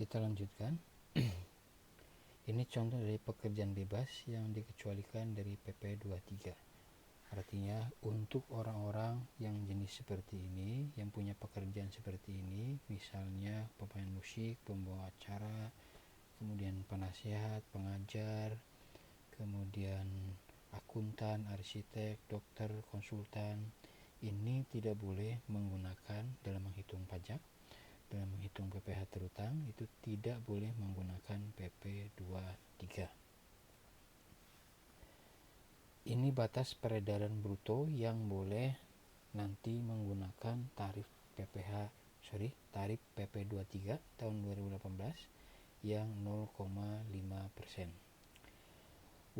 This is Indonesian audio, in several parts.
kita lanjutkan. Ini contoh dari pekerjaan bebas yang dikecualikan dari PP 23. Artinya untuk orang-orang yang jenis seperti ini, yang punya pekerjaan seperti ini, misalnya pemain musik, pembawa acara, kemudian penasihat, pengajar, kemudian akuntan, arsitek, dokter, konsultan, ini tidak boleh menggunakan dalam menghitung pajak, dalam menghitung PPh terutang, itu tidak boleh menggunakan PP 23. Ini batas peredaran bruto yang boleh nanti menggunakan tarif PP 23 tahun 2018 yang 0,5%.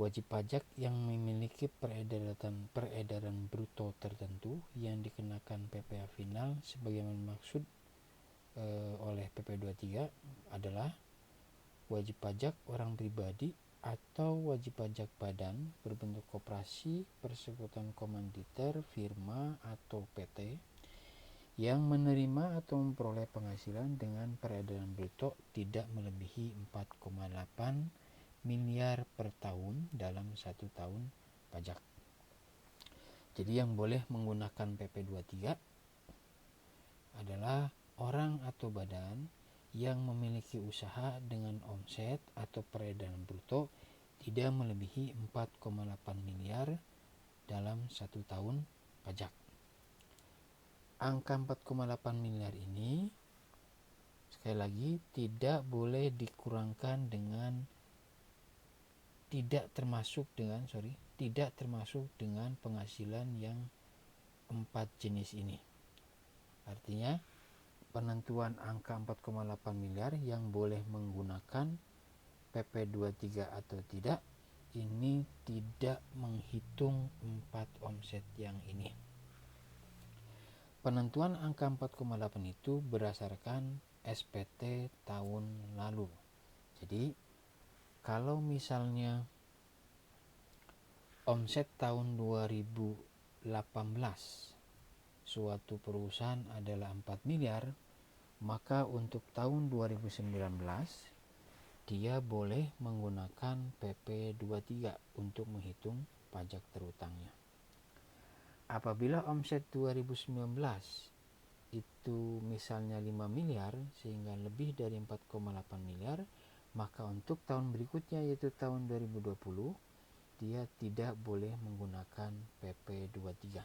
Wajib pajak yang memiliki peredaran bruto tertentu yang dikenakan PPh final sebagaimana maksud oleh PP 23 adalah wajib pajak orang pribadi atau wajib pajak badan berbentuk koperasi, persekutuan komanditer, firma, atau PT yang menerima atau memperoleh penghasilan dengan peredaran bruto tidak melebihi 4,8 miliar per tahun dalam 1 tahun pajak. Jadi yang boleh menggunakan PP 23 adalah orang atau badan yang memiliki usaha dengan omset atau peredaran bruto tidak melebihi 4,8 miliar dalam 1 tahun pajak. Angka 4,8 miliar ini sekali lagi tidak boleh dikurangkan dengan tidak termasuk dengan penghasilan yang 4 jenis ini. Artinya penentuan angka 4,8 miliar yang boleh menggunakan PP 23 atau tidak, ini tidak menghitung 4 omset yang ini. Penentuan angka 4,8 itu berdasarkan SPT tahun lalu. Jadi kalau misalnya omset tahun 2018 suatu perusahaan adalah 4 miliar, maka untuk tahun 2019 dia boleh menggunakan PP 23 untuk menghitung pajak terutangnya. Apabila omset 2019 itu misalnya 5 miliar sehingga lebih dari 4,8 miliar, maka untuk tahun berikutnya yaitu tahun 2020 dia tidak boleh menggunakan PP 23.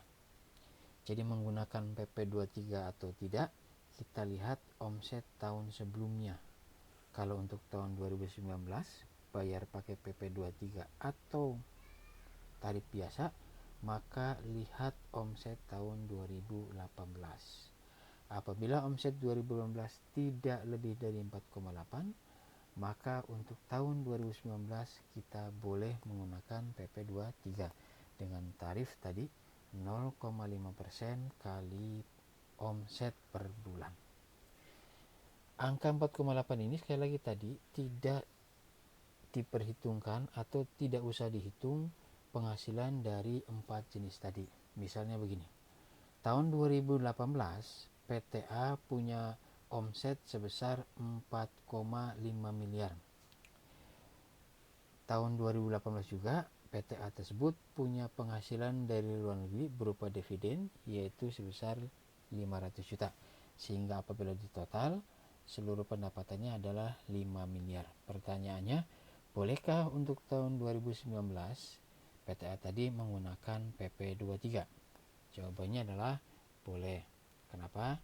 Jadi menggunakan PP 23 atau tidak, kita lihat omset tahun sebelumnya. Kalau untuk tahun 2019 bayar pakai PP 23 atau tarif biasa, maka lihat omset tahun 2018. Apabila omset 2018 tidak lebih dari 4,8, maka untuk tahun 2019 kita boleh menggunakan PP 23 dengan tarif tadi 0,5% kali omset per bulan. Angka 4,8 ini sekali lagi tadi tidak diperhitungkan atau tidak usah dihitung penghasilan dari 4 jenis tadi. Misalnya begini, tahun 2018 PTA punya omset sebesar 4,5 miliar. Tahun 2018 juga PTA tersebut punya penghasilan dari luar negeri berupa dividen yaitu sebesar 500 juta. Sehingga apabila ditotal seluruh pendapatannya adalah 5 miliar. Pertanyaannya, bolehkah untuk tahun 2019 PTA tadi menggunakan PP 23? Jawabannya adalah boleh. Kenapa?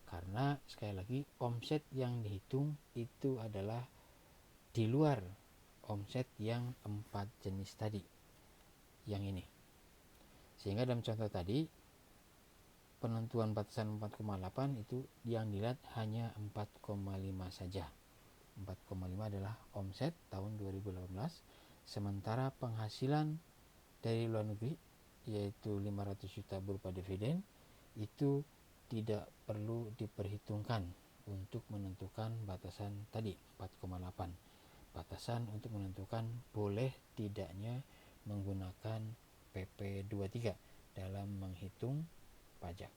Karena sekali lagi omset yang dihitung itu adalah di luar omset yang 4 jenis tadi, yang ini. Sehingga dalam contoh tadi penentuan batasan 4,8 itu yang dilihat hanya 4,5 saja. 4,5 adalah omset tahun 2018, sementara penghasilan dari luar negeri yaitu 500 juta berupa dividen itu tidak perlu diperhitungkan untuk menentukan batasan tadi 4,8. Batasan untuk menentukan boleh tidaknya menggunakan PP 23 dalam menghitung pajak.